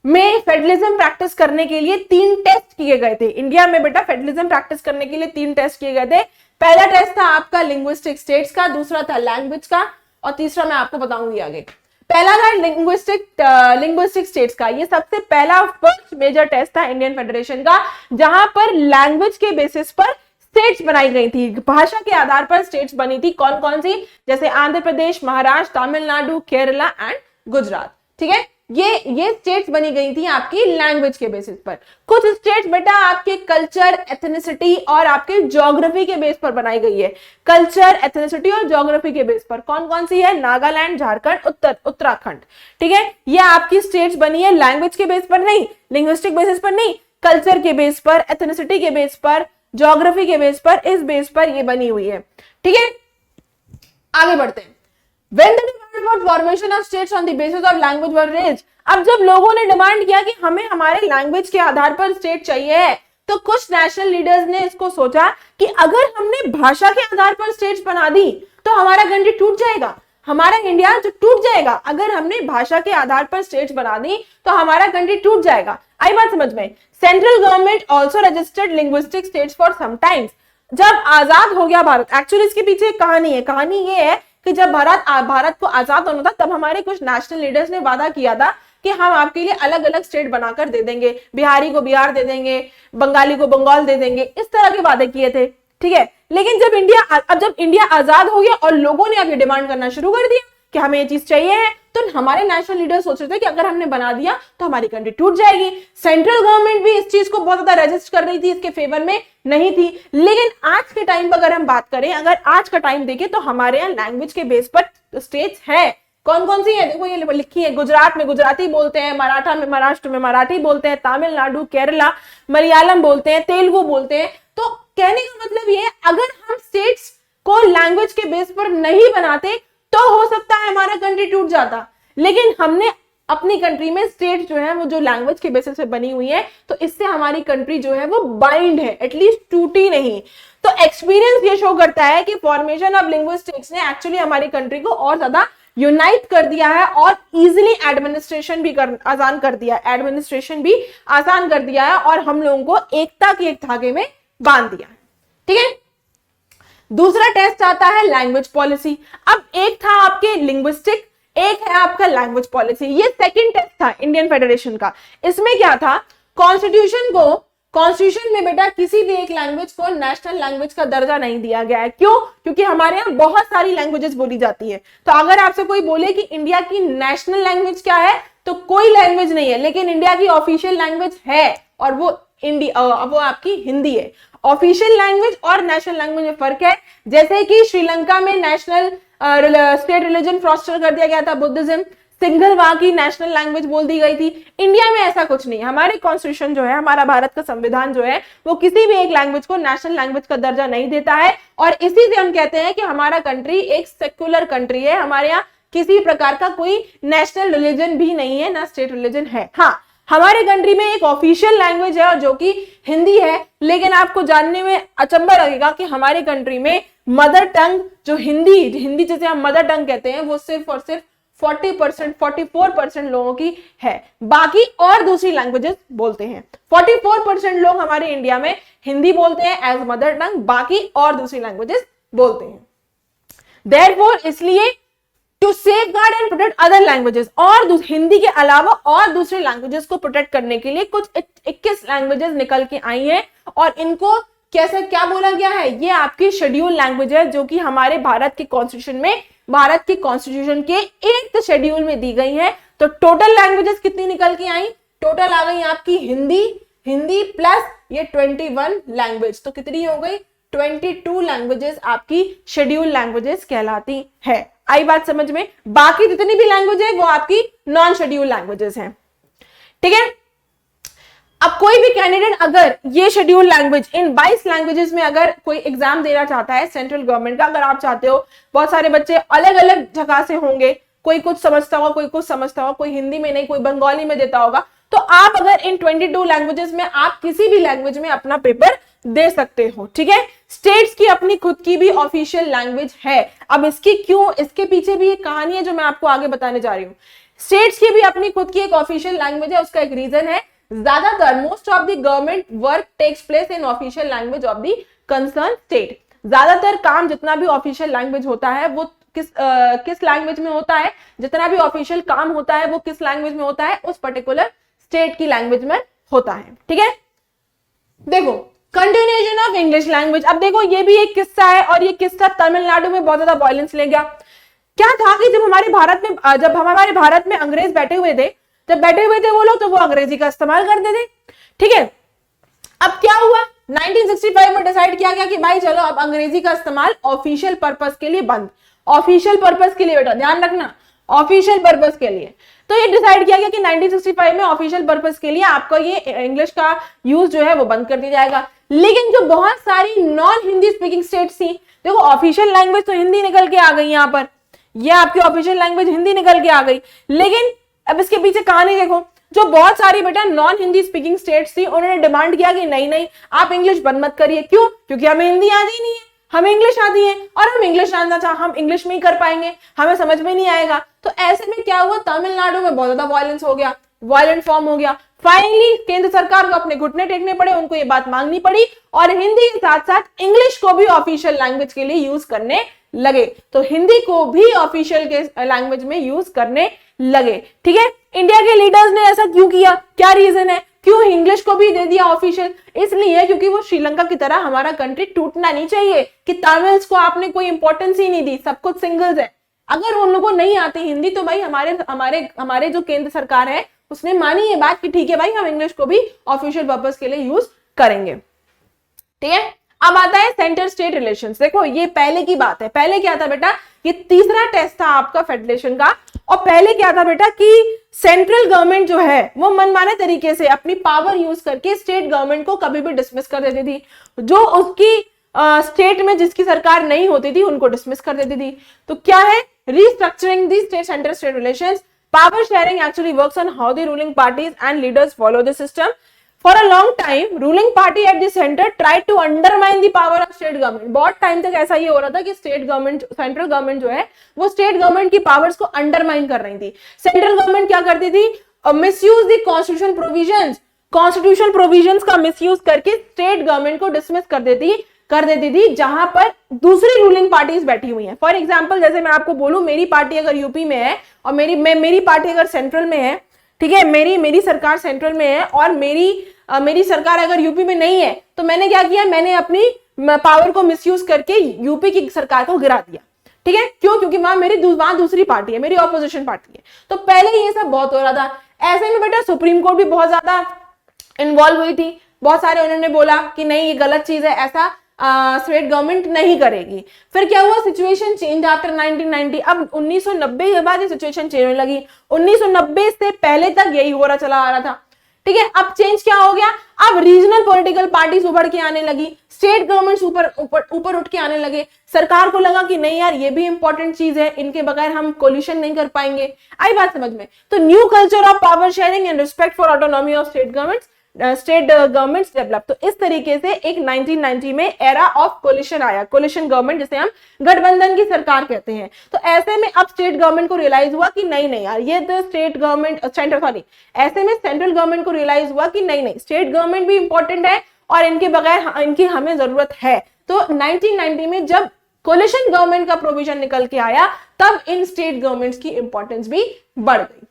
में फेडरलिज्म प्रैक्टिस करने के लिए 3 टेस्ट किए गए थे। इंडिया में बेटा फेडरलिज्म प्रैक्टिस करने के लिए 3 टेस्ट किए गए थे। पहला टेस्ट था आपका लिंग्विस्टिक स्टेट्स का, दूसरा था लैंग्वेज का और तीसरा मैं आपको बताऊंगी आगे। पहला था लिंग्विस्टिक स्टेट्स का, ये सबसे पहला फर्स्ट मेजर टेस्ट था इंडियन फेडरेशन का, जहां पर लैंग्वेज के बेसिस पर स्टेट्स बनाई गई थी, भाषा के आधार पर स्टेट्स बनी थी। कौन कौन सी? जैसे आंध्र प्रदेश, महाराष्ट्र, तमिलनाडु, केरला एंड गुजरात, ठीक है। ये स्टेट्स बनी गई थी आपकी लैंग्वेज के बेसिस पर। कुछ स्टेट्स बेटा आपके कल्चर, एथनिसिटी और आपके ज्योग्राफी के बेस पर बनाई गई है। कल्चर, एथनिसिटी और ज्योग्राफी के बेस पर कौन कौन सी है? नागालैंड, झारखंड, उत्तराखंड, ठीक है। ये आपकी स्टेट्स बनी है लैंग्वेज के बेस पर नहीं, लिंग्विस्टिक बेसिस पर नहीं, कल्चर के बेस पर, एथनिसिटी के बेस पर, ज्योग्राफी के बेस पर, इस बेस पर ये बनी हुई है, ठीक है। आगे बढ़ते हैं। When the demand for formation of states on the basis of language were raised, अब जब लोगों ने डिमांड किया कि हमें हमारे लैंग्वेज के आधार पर स्टेट चाहिए है, तो कुछ नेशनल लीडर्स ने इसको सोचा कि अगर हमने भाषा के आधार पर स्टेट्स बना दी तो हमारा कंट्री टूट जाएगा, हमारा इंडिया जो टूट जाएगा। अगर हमने भाषा के आधार पर स्टेट्स बना दी तो हमारा कंट्री टूट जाएगा। आई बात समझ में? Central government also registered linguistic states for some times. जब आजाद हो गया भारत, एक्चुअली इसके पीछे एक कहानी है। कहानी ये है कि जब भारत को आजाद होना था तब हमारे कुछ नेशनल लीडर्स ने वादा किया था कि हम आपके लिए अलग अलग स्टेट बनाकर दे देंगे, बिहारी को बिहार दे देंगे, बंगाली को बंगाल दे देंगे, इस तरह के वादे किए थे, ठीक है। लेकिन जब इंडिया आजाद हो गया और लोगों ने अब ये डिमांड करना शुरू कर दिया कि हमें ये चीज चाहिए है, तो हमारे नेशनल लीडर सोच रहे थे कि अगर हमने बना दिया तो हमारी कंट्री टूट जाएगी। सेंट्रल गवर्नमेंट भी इस चीज को बहुत ज्यादा रेजिस्ट कर रही थी, इसके फेवर में नहीं थी। लेकिन आज के टाइम पर अगर हम बात करें, अगर आज का टाइम देखें तो हमारे यहाँ लैंग्वेज के बेस पर स्टेट्स है। कौन कौन सी है? देखो ये लिखी है। गुजरात में गुजराती बोलते हैं, महाराष्ट्र में मराठी बोलते हैं, तमिलनाडु, केरला मलयालम बोलते हैं, तेलुगु बोलते हैं। तो कहने का मतलब ये है, अगर हम स्टेट्स को लैंग्वेज के बेस पर नहीं बनाते तो हो सकता है हमारा कंट्री टूट जाता, लेकिन हमने अपनी कंट्री में स्टेट जो है वो जो लैंग्वेज के बेसिस पे बनी हुई है, तो इससे हमारी कंट्री जो है वो बाइंड है, एटलीस्ट टूटी नहीं। तो एक्सपीरियंस ये शो करता है कि फॉर्मेशन ऑफ लिंग्विस्टिक्स ने एक्चुअली हमारी कंट्री को और ज्यादा यूनाइट कर दिया है और इजिली एडमिनिस्ट्रेशन भी आसान कर दिया है और हम लोगों को एकता के एक धागे में बांध दिया है। ठीक है, दूसरा टेस्ट आता है लैंग्वेज पॉलिसी। अब एक था आपके लिंग्विस्टिक, एक है आपका लैंग्वेज पॉलिसी। ये सेकंड टेस्ट था इंडियन फेडरेशन का। इसमें क्या था, कॉन्स्टिट्यूशन में बेटा किसी भी एक लैंग्वेज को नेशनल लैंग्वेज का दर्जा नहीं दिया गया है। क्यों? क्योंकि हमारे यहाँ बहुत सारी लैंग्वेजेस बोली जाती है। तो अगर आपसे कोई बोले कि इंडिया की नेशनल लैंग्वेज क्या है, तो कोई लैंग्वेज नहीं है, लेकिन इंडिया की ऑफिशियल लैंग्वेज है और वो आपकी हिंदी है। ऑफिशियल लैंग्वेज और नेशनल लैंग्वेज में फर्क है। जैसे कि श्रीलंका में नेशनल स्टेट रिलीजन फोस्टर कर दिया गया था बुद्धिज्म, सिंगल वहां की नेशनल लैंग्वेज बोल दी गई थी। इंडिया में ऐसा कुछ नहीं। हमारे कॉन्स्टिट्यूशन जो है, हमारा भारत का संविधान जो है, वो किसी भी एक लैंग्वेज को नेशनल लैंग्वेज का दर्जा नहीं देता है और इसी से हम कहते हैं कि हमारा कंट्री एक सेक्युलर कंट्री है। हमारे यहाँ किसी प्रकार का कोई नेशनल रिलीजन भी नहीं है, ना स्टेट रिलीजन है। हाँ, हमारे कंट्री में एक ऑफिशियल लैंग्वेज है और जो कि हिंदी है, लेकिन आपको जानने में अचंभा लगेगा कि हमारे कंट्री में मदर टंग जो हिंदी जिसे हम मदर टंग कहते हैं, वो सिर्फ और सिर्फ 44% लोगों की है। बाकी और दूसरी लैंग्वेजेस बोलते हैं। 44% लोग हमारे इंडिया में हिंदी बोलते हैं एज मदर टंग, बाकी और दूसरी लैंग्वेजेस बोलते हैं। देयरफॉर इसलिए to safeguard and protect other languages, और हिंदी के अलावा और दूसरे लैंग्वेजेस को प्रोटेक्ट करने के लिए कुछ 21 लैंग्वेजेस निकल के आई हैं और इनको कैसे क्या बोला गया है, ये आपकी शेड्यूल लैंग्वेज है जो कि हमारे भारत के कॉन्स्टिट्यूशन के 8th शेड्यूल में दी गई है। तो टोटल लैंग्वेजेस कितनी निकल के आई? टोटल आ गई आपकी हिंदी प्लस ये 21 लैंग्वेज, तो कितनी हो गई? 22 लैंग्वेजेस आपकी शेड्यूल लैंग्वेजेस कहलाती है। आई बात समझ में? बाकी जितनी भी लैंग्वेज है वो आपकी नॉन शेड्यूल लैंग्वेजेस हैं। ठीक है, अब कोई भी कैंडिडेट अगर ये शेड्यूल लैंग्वेज इन 22 लैंग्वेजेस में अगर कोई एग्जाम देना चाहता है सेंट्रल गवर्नमेंट का, अगर आप चाहते हो, बहुत सारे बच्चे अलग अलग जगह से होंगे, कोई कुछ समझता होगा, कोई कुछ समझता होगा, कोई हिंदी में नहीं, कोई बंगाली में देता होगा, तो आप अगर इन 22 लैंग्वेजेस में आप किसी भी लैंग्वेज में अपना पेपर दे सकते हो। ठीक है, स्टेट्स की अपनी खुद की भी ऑफिशियल लैंग्वेज है। अब इसके पीछे भी एक कहानी है जो मैं आपको आगे बताने जा रही हूँ। स्टेट्स की भी अपनी खुद की एक ऑफिशियल लैंग्वेज है, उसका एक रीजन है, ज्यादातर most of the government work takes place in official language of the concern state. ज्यादातर काम जितना भी ऑफिशियल लैंग्वेज होता है वो किस लैंग्वेज में होता है, जितना भी ऑफिशियल काम होता है वो किस लैंग्वेज में होता है, उस पर्टिकुलर स्टेट की लैंग्वेज में होता है। ठीक है, देखो कंटिन्यूएशन ऑफ इंग्लिश लैंग्वेज। अब देखो ये भी एक किस्सा है और ये किस्सा तमिलनाडु में बहुत ज्यादा वायलेंस ले गया। क्या था कि जब हमारे भारत में अंग्रेज बैठे हुए थे वो लोग, तो वो अंग्रेजी का इस्तेमाल करते थे। ठीक है, अब क्या हुआ, 1965 में डिसाइड किया गया कि भाई चलो अब अंग्रेजी का इस्तेमाल ऑफिशियल पर्पस के लिए बंद। ऑफिशियल पर्पस के लिए बेटा ध्यान रखना, ऑफिशियल पर्पस के लिए। तो ये डिसाइड किया गया कि 1965 में ऑफिशियल पर्पस के लिए आपका ये इंग्लिश का यूज जो है वो बंद कर दिया जाएगा। लेकिन जो बहुत सारी नॉन हिंदी स्पीकिंग स्टेट्स थी, देखो ऑफिशियल लैंग्वेज तो हिंदी निकल के आ गई, यहाँ पर ये आपकी ऑफिशियल लैंग्वेज हिंदी निकल के आ गई, लेकिन अब इसके पीछे कहानी देखो, जो बहुत सारी बेटा नॉन हिंदी स्पीकिंग स्टेट्स थी, उन्होंने डिमांड किया कि नहीं आप इंग्लिश बंद मत करिए। क्यों? क्योंकि हमें हिंदी आती नहीं है, हमें इंग्लिश आती है, और हम इंग्लिश जानना चाह हम इंग्लिश में ही कर पाएंगे, हमें समझ में नहीं आएगा। तो ऐसे में क्या हुआ, तमिलनाडु में बहुत ज्यादा वायलेंस हो गया, वायलेंट फॉर्म हो गया। फाइनली केंद्र सरकार को अपने घुटने टेकने पड़े, उनको ये बात मांगनी पड़ी और हिंदी के साथ साथ इंग्लिश को भी ऑफिशियल लैंग्वेज के लिए यूज करने लगे। तो हिंदी को भी ऑफिशियल के लैंग्वेज में यूज करने लगे। ठीक है, इंडिया के लीडर्स ने ऐसा क्यों किया, क्या रीजन है, क्यों इंग्लिश को भी दे दिया ऑफिशियल? इसलिए क्योंकि वो श्रीलंका की तरह हमारा कंट्री टूटना नहीं चाहिए कि तमिल्स को आपने कोई इंपॉर्टेंस ही नहीं दी, सब कुछ सिंगल्स है। अगर उन लोगों को नहीं आती हिंदी तो भाई हमारे जो केंद्र सरकार है उसने मानी ये बात कि ठीक है भाई हम इंग्लिश को भी ऑफिशियल पर्पस के लिए यूज करेंगे। ठीक है, अब आता है सेंटर स्टेट रिलेशंस। देखो ये पहले की बात है, पहले क्या था बेटा, ये तीसरा टेस्ट था आपका फेडरेशन का, और पहले क्या था बेटा कि सेंट्रल गवर्नमेंट जो है वो मनमाने तरीके से अपनी पावर यूज करके स्टेट गवर्नमेंट को कभी भी डिसमिस कर देती थी, जो उसकी स्टेट में जिसकी सरकार नहीं होती थी उनको डिसमिस कर देती थी। तो क्या है, restructuring the state centre state relations, power sharing actually works on how the ruling parties and leaders follow the system. For a long time, ruling party at the center tried to undermine the power of state government. बहुत time तक ऐसा ये हो रहा था कि state government, central government जो है वो स्टेट गवर्नमेंट की पावर्स को अंडरमाइन कर रही थी। सेंट्रल गवर्नमेंट क्या करती थी, misuse the constitutional provisions, constitutional provisions का मिसयूज करके स्टेट गवर्नमेंट को डिसमिस कर देती थी जहां पर दूसरी रूलिंग पार्टीज बैठी हुई हैं। फॉर एग्जाम्पल, जैसे मैं आपको बोलूं, मेरी पार्टी अगर यूपी में है और मेरी पार्टी अगर सेंट्रल में है, ठीक है, मेरी सरकार सेंट्रल में है और मेरी सरकार अगर यूपी में नहीं है, तो मैंने क्या किया, मैंने अपनी पावर को मिसयूज करके यूपी की सरकार को गिरा दिया। ठीक है, क्यों, क्योंकि वहां दूसरी पार्टी है, मेरी ऑपोजिशन पार्टी है। तो पहले ये सब बहुत हो रहा था। ऐसे में बेटा सुप्रीम कोर्ट भी बहुत ज्यादा इन्वॉल्व हुई थी, बहुत सारे उन्होंने बोला कि नहीं ये गलत चीज है, ऐसा स्टेट गवर्नमेंट नहीं करेगी। फिर क्या हुआ, सिचुएशन चेंज आफ्टर 1990। अब 1990 के बाद ये सिचुएशन चेंज होने लगी। 1990 से पहले तक यही हो रहा चला आ रहा था। ठीक है, अब चेंज क्या हो गया, अब रीजनल पॉलिटिकल पार्टीज उभर के आने लगी, स्टेट गवर्नमेंट्स ऊपर उठ के आने लगे। सरकार को लगा कि नहीं यार ये भी इंपॉर्टेंट चीज है, इनके बगैर हम कोलिशन नहीं कर पाएंगे। आई बात समझ में? तो new culture of power sharing and respect for autonomy of state governments develop. तो इस तरीके से एक 1990 में एरा ऑफ कोलिशन आया, कोलिशन गवर्नमेंट जिसे हम गठबंधन की सरकार कहते हैं। तो ऐसे में अब स्टेट गवर्नमेंट को रियलाइज हुआ कि नहीं यार ये तो स्टेट गवर्नमेंट ऐसे में सेंट्रल गवर्नमेंट को रियलाइज हुआ कि नहीं स्टेट गवर्नमेंट भी इंपॉर्टेंट है और इनके बगैर इनकी हमें जरूरत है। तो 1990 में जब कोलिशन गवर्नमेंट का प्रोविजन निकल के आया, तब इन स्टेट गवर्नमेंट्स की इंपॉर्टेंस भी बढ़ गई।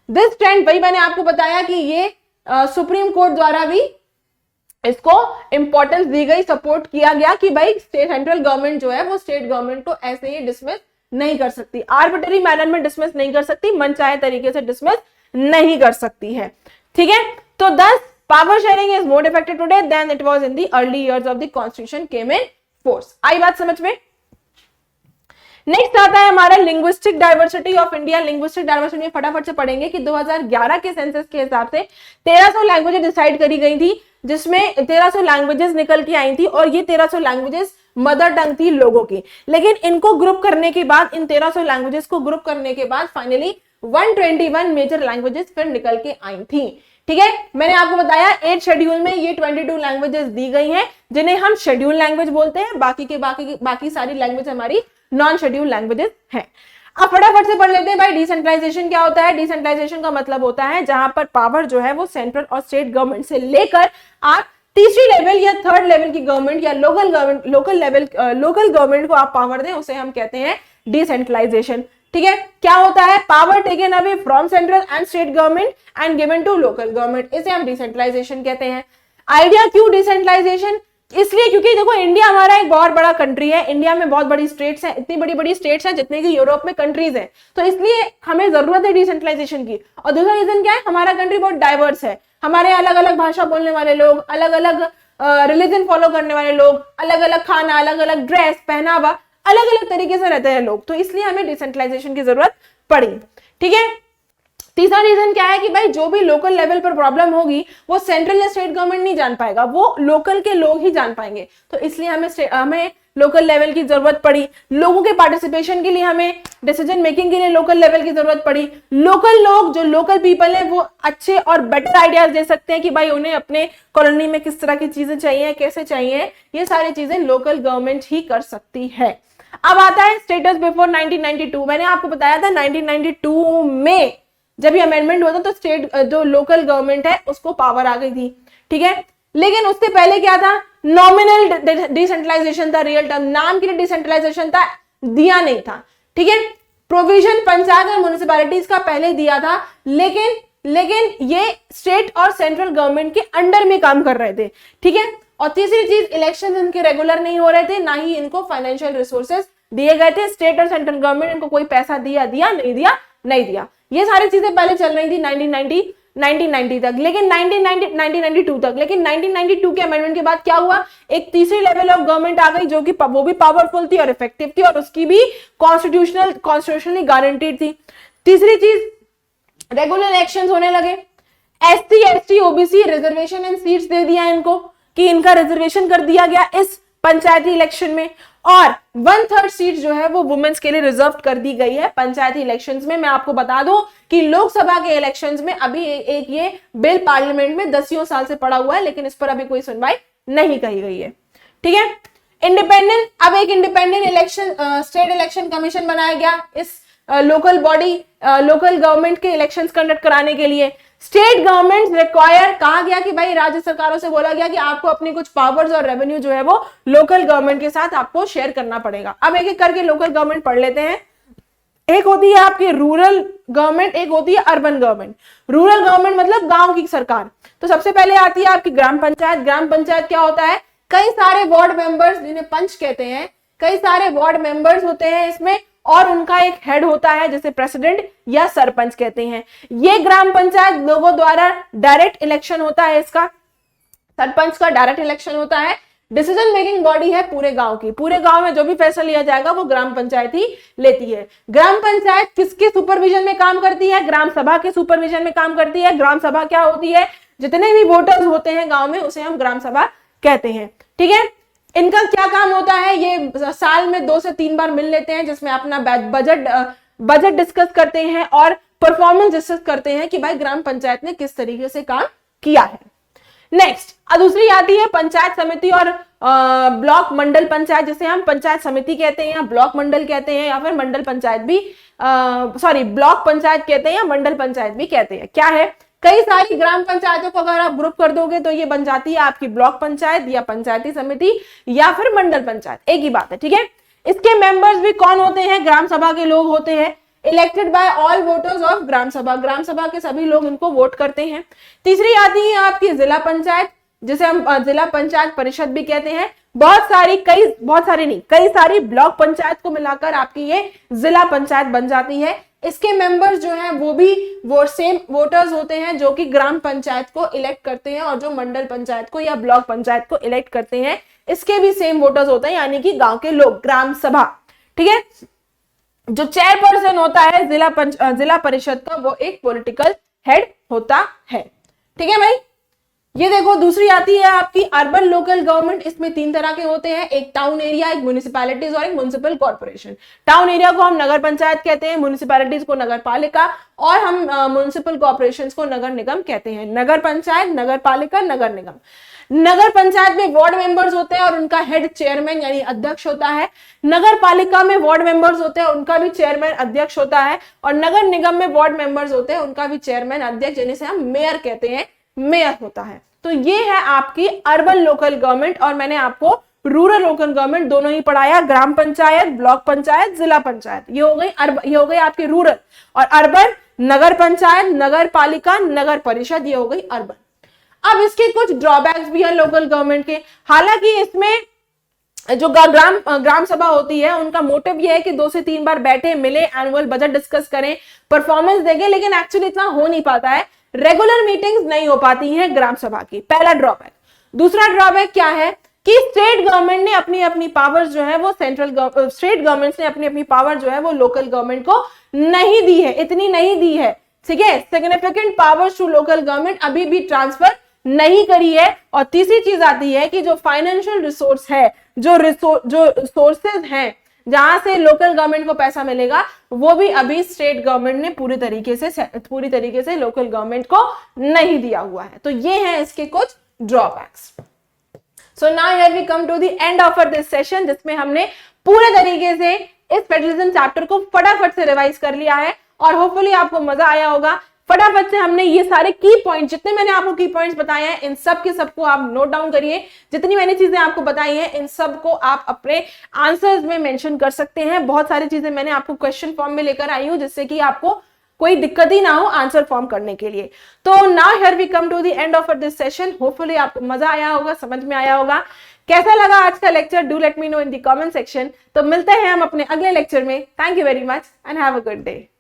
दिस ट्रेंड, वही मैंने आपको बताया कि ये सुप्रीम कोर्ट द्वारा भी इसको इंपॉर्टेंस दी गई, सपोर्ट किया गया कि भाई सेंट्रल गवर्नमेंट जो है वो स्टेट गवर्नमेंट को ऐसे ही डिसमिस नहीं कर सकती, आर्बिट्ररी मैनर में डिसमिस नहीं कर सकती, मनचाहे तरीके से डिसमिस नहीं कर सकती है। ठीक है, तो thus power sharing is more effective today than it was in the early years of the constitution came in force। आई बात समझ में? नेक्स्ट आता है हमारा linguistic diversity of India. Linguistic diversity में फटाफट से पढ़ेंगे कि 2011 के सेंसस के हिसाब से 1300 लैंग्वेजेस डिसाइड करी गई थी, जिसमें 1300 लैंग्वेजेस निकल के आई थी और ये 1300 लैंग्वेजेस मदर टंग थी लोगों की। लेकिन इनको ग्रुप करने के बाद, इन 1300 लैंग्वेजेस को ग्रुप करने के बाद फाइनली 121 मेजर लैंग्वेजेस फिर निकल के आई थी। ठीक है, मैंने आपको बताया 8 शेड्यूल में ये 22 लैंग्वेजेस दी गई हैं जिन्हें हम शेड्यूल लैंग्वेज बोलते हैं। बाकी सारी लैंग्वेज हमारी नॉन शेड्यूल लैंग्वेजेस हैं। अब फटाफट से पढ़ लेते हैं भाई डिसेंट्रलाइजेशन क्या होता है। डिसेंट्रलाइजेशन का मतलब होता है जहां पर पावर जो है वो सेंट्रल और स्टेट गवर्नमेंट से लेकर आप तीसरी लेवल या थर्ड लेवल की गवर्नमेंट या लोकल गवर्नमेंट को आप पावर दें, उसे हम कहते हैं डिसेंट्रलाइजेशन। ठीक है, क्या होता है, power taken away from central and state government and given to local government, इसे हम डिसेंट्रलाइजेशन कहते हैं। आइडिया क्यों डिसेंट्रलाइजेशन, इसलिए क्योंकि देखो इंडिया हमारा एक बहुत बड़ा कंट्री है, इंडिया में बहुत बड़ी स्टेट्स हैं, इतनी बड़ी बड़ी स्टेट्स हैं जितने की यूरोप में कंट्रीज हैं, तो इसलिए हमें जरूरत है डिसेंट्रलाइजेशन की। और दूसरा रीजन क्या है, हमारा कंट्री बहुत डाइवर्स है, हमारे अलग अलग भाषा बोलने वाले लोग, अलग अलग रिलीजन फॉलो करने वाले लोग, अलग अलग खाना, अलग अलग ड्रेस पहनावा, अलग अलग तरीके से रहते हैं लोग, तो इसलिए हमें डिसेंट्रलाइजेशन की जरूरत पड़ी। ठीक है, तीसरा रीजन क्या है कि भाई जो भी लोकल लेवल पर प्रॉब्लम होगी वो सेंट्रल या स्टेट गवर्नमेंट नहीं जान पाएगा, वो लोकल के लोग ही जान पाएंगे, तो इसलिए हमें लोकल लेवल की जरूरत पड़ी। लोगों के पार्टिसिपेशन के लिए, हमें डिसीजन मेकिंग के लिए लोकल लेवल की जरूरत पड़ी। लोकल लोग, जो लोकल पीपल है, वो अच्छे और बेटर आइडियाज दे सकते हैं कि भाई उन्हें अपने कॉलोनी में किस तरह की चीजें चाहिए, कैसे चाहिए, ये सारी चीजें लोकल गवर्नमेंट ही कर सकती है। अब आता है स्टेटस बिफोर 1992। मैंने आपको बताया था 1992 में जब ये अमेंडमेंट हुआ था तो स्टेट जो लोकल गवर्नमेंट है उसको पावर आ गई थी। ठीक है, लेकिन उससे पहले क्या था, नॉमिनल डिसेंट्रलाइजेशन था, रियल टर्म नाम के लिए डिसेंट्रलाइजेशन था, दिया नहीं था। ठीक है, प्रोविजन पंचायत और म्युनिसिपैलिटीज का पहले दिया था, लेकिन ये स्टेट और सेंट्रल गवर्नमेंट के अंडर में काम कर रहे थे। ठीक है, और तीसरी चीज, इलेक्शन इनके रेगुलर नहीं हो रहे थे, ना ही इनको फाइनेंशियल रिसोर्सेज दिए गए थे। स्टेट और सेंट्रल गवर्नमेंट इनको कोई पैसा दिया नहीं दिया। ये सारी चीजें पहले चल रही थी 1990 तक, लेकिन 1992 तक। लेकिन 1992 के अमेंडमेंट के बाद क्या हुआ, एक तीसरी लेवल ऑफ गवर्नमेंट आ गई जो कि वो भी पावरफुल थी और इफेक्टिव थी और उसकी भी कॉन्स्टिट्यूशनली गारंटीड थी। तीसरी चीज, रेगुलर इलेक्शंस होने लगे। SC ST OBC reservation and seats दे दिया इनको कि इनका रिजर्वेशन कर दिया गया इस पंचायती इलेक्शन में, और 1/3 सीट जो है वो वुमेन्स के लिए रिजर्व कर दी गई है पंचायती इलेक्शंस में। मैं आपको बता दूं कि लोकसभा के इलेक्शंस में अभी एक ये बिल पार्लियामेंट में 10 साल से पड़ा हुआ है, लेकिन इस पर अभी कोई सुनवाई नहीं कही गई है। ठीक है, इंडिपेंडेंट, अब एक independent election state election commission बनाया गया इस लोकल बॉडी लोकल गवर्नमेंट के इलेक्शंस कंडक्ट कराने के लिए। स्टेट गवर्नमेंट रिक्वायर, कहा गया कि भाई राज्य सरकारों से बोला गया कि आपको अपनी कुछ पावर्स और रेवेन्यू जो है वो लोकल गवर्नमेंट के साथ आपको शेयर करना पड़ेगा। अब एक एक करके लोकल गवर्नमेंट पढ़ लेते हैं। एक होती है आपकी रूरल गवर्नमेंट, एक होती है अर्बन गवर्नमेंट। रूरल गवर्नमेंट मतलब गांव की सरकार। तो सबसे पहले आती है आपकी ग्राम पंचायत। ग्राम पंचायत क्या होता है? कई सारे वार्ड मेंबर्स, जिन्हें पंच कहते हैं, कई सारे वार्ड मेंबर्स होते हैं इसमें, और उनका एक हेड होता है जिसे प्रेसिडेंट या सरपंच कहते हैं। ये ग्राम पंचायत लोगों द्वारा डायरेक्ट इलेक्शन होता है, इसका सरपंच का डायरेक्ट इलेक्शन होता है। डिसीजन मेकिंग बॉडी है पूरे गांव की, पूरे गांव में जो भी फैसला लिया जाएगा वो ग्राम पंचायत ही लेती है। ग्राम पंचायत किसके सुपरविजन में काम करती है? ग्राम सभा के सुपरविजन में काम करती है। ग्राम सभा क्या होती है? जितने भी वोटर्स होते हैं गांव में उसे हम ग्राम सभा कहते हैं। ठीक है, इनका क्या काम होता है? ये साल में 2 से 3 बार मिल लेते हैं, जिसमें अपना बजट डिस्कस करते हैं और परफॉर्मेंस डिस्कस करते हैं कि भाई ग्राम पंचायत ने किस तरीके से काम किया है। नेक्स्ट, दूसरी आती है पंचायत समिति और ब्लॉक मंडल पंचायत, जिसे हम पंचायत समिति कहते हैं या ब्लॉक मंडल कहते हैं, या फिर मंडल पंचायत भी ब्लॉक पंचायत कहते हैं या मंडल पंचायत भी कहते हैं। क्या है? कई सारी ग्राम पंचायतों को अगर आप ग्रुप कर दोगे तो ये बन जाती है आपकी ब्लॉक पंचायत या पंचायती समिति या फिर मंडल पंचायत, एक ही बात है। ठीक है, इसके मेंबर्स भी कौन होते हैं? ग्राम सभा के लोग होते हैं, elected by all voters of gram sabha. Gram सभा के सभी लोग इनको वोट करते हैं। तीसरी आती है आपकी जिला पंचायत, जिसे हम जिला पंचायत परिषद भी कहते हैं। कई सारी ब्लॉक पंचायत को मिलाकर आपकी ये जिला पंचायत बन जाती है। इसके मेंबर्स जो हैं वो सेम वोटर्स होते हैं जो कि ग्राम पंचायत को इलेक्ट करते हैं, और जो मंडल पंचायत को या ब्लॉक पंचायत को इलेक्ट करते हैं इसके भी सेम वोटर्स होते हैं, यानी कि गांव के लोग, ग्राम सभा। ठीक है, जो चेयरपर्सन होता है जिला परिषद का, वो एक पॉलिटिकल हेड होता है। ठीक है भाई, ये देखो दूसरी आती है आपकी अर्बन लोकल गवर्नमेंट। इसमें 3 तरह के होते हैं, एक टाउन एरिया, एक म्युनिसिपैलिटीज और एक म्युनिसिपल कॉर्पोरेशन। टाउन एरिया को हम नगर पंचायत कहते हैं, म्युनिसिपैलिटीज को नगर पालिका, और हम म्युनिसिपल कॉर्पोरेशन को नगर निगम कहते हैं। नगर पंचायत, नगर पालिका, नगर निगम। नगर पंचायत में वार्ड मेंबर्स होते हैं और उनका हेड चेयरमैन यानी अध्यक्ष होता है। नगर पालिका में वार्ड मेंबर्स होते हैं, उनका भी चेयरमैन अध्यक्ष होता है। और नगर निगम में वार्ड मेंबर्स होते हैं, उनका भी चेयरमैन अध्यक्ष, जिसे हम मेयर कहते हैं, मेयर होता है। तो ये है आपकी अर्बन लोकल गवर्नमेंट, और मैंने आपको रूरल लोकल गवर्नमेंट दोनों ही पढ़ाया, ग्राम पंचायत, ब्लॉक पंचायत, जिला पंचायत। ये हो गई आपकी रूरल। और अर्बन, नगर पंचायत, नगर पालिका, नगर परिषद, ये हो गई अर्बन। अब इसके कुछ ड्रॉबैक्स भी हैं लोकल गवर्नमेंट के। हालांकि इसमें जो ग्राम सभा होती है उनका मोटिव ये है कि 2 से 3 बार बैठे, मिले, एनुअल बजट डिस्कस करें, परफॉर्मेंस देंगे, लेकिन एक्चुअली इतना हो नहीं पाता है। रेगुलर मीटिंग्स नहीं हो पाती हैं ग्राम सभा की, पहला ड्रॉबैक। दूसरा ड्रॉबैक क्या है कि स्टेट गवर्नमेंट ने अपनी पावर्स जो है वो स्टेट गवर्नमेंट ने अपनी पावर जो है वो लोकल गवर्नमेंट को नहीं दी है, इतनी नहीं दी है। ठीक है, significant powers to local government अभी भी ट्रांसफर नहीं करी है। और तीसरी चीज आती है कि जो फाइनेंशियल रिसोर्स है, जो सोर्सेज हैं जहां से लोकल गवर्नमेंट को पैसा मिलेगा, वो भी अभी स्टेट गवर्नमेंट ने पूरी तरीके से लोकल गवर्नमेंट को नहीं दिया हुआ है। तो ये हैं इसके कुछ drawbacks. So now here we come to the end of this session, जिसमें हमने पूरे तरीके से इस फेडरलिज्म चैप्टर को फटाफट से रिवाइज कर लिया है, और होपफुली आपको मजा आया होगा। फटाफट से हमने ये सारे की पॉइंट, जितने मैंने आपको की पॉइंट्स बताए हैं, इन सब के सबको आप नोट डाउन करिए। जितनी मैंने चीजें आपको बताई हैं इन सब को आप अपने आंसर्स में मेंशन कर सकते हैं। बहुत सारी चीजें मैंने आपको क्वेश्चन फॉर्म में लेकर आई हूं, जिससे कि आपको कोई दिक्कत ही ना हो आंसर फॉर्म करने के लिए। तो now here we come to the end of this session. Hopefully आपको मजा आया होगा, समझ में आया होगा। कैसा लगा आज का lecture? Do let me know in the comment section. तो मिलते हैं हम अपने अगले लेक्चर में। Thank you very much and have a good day.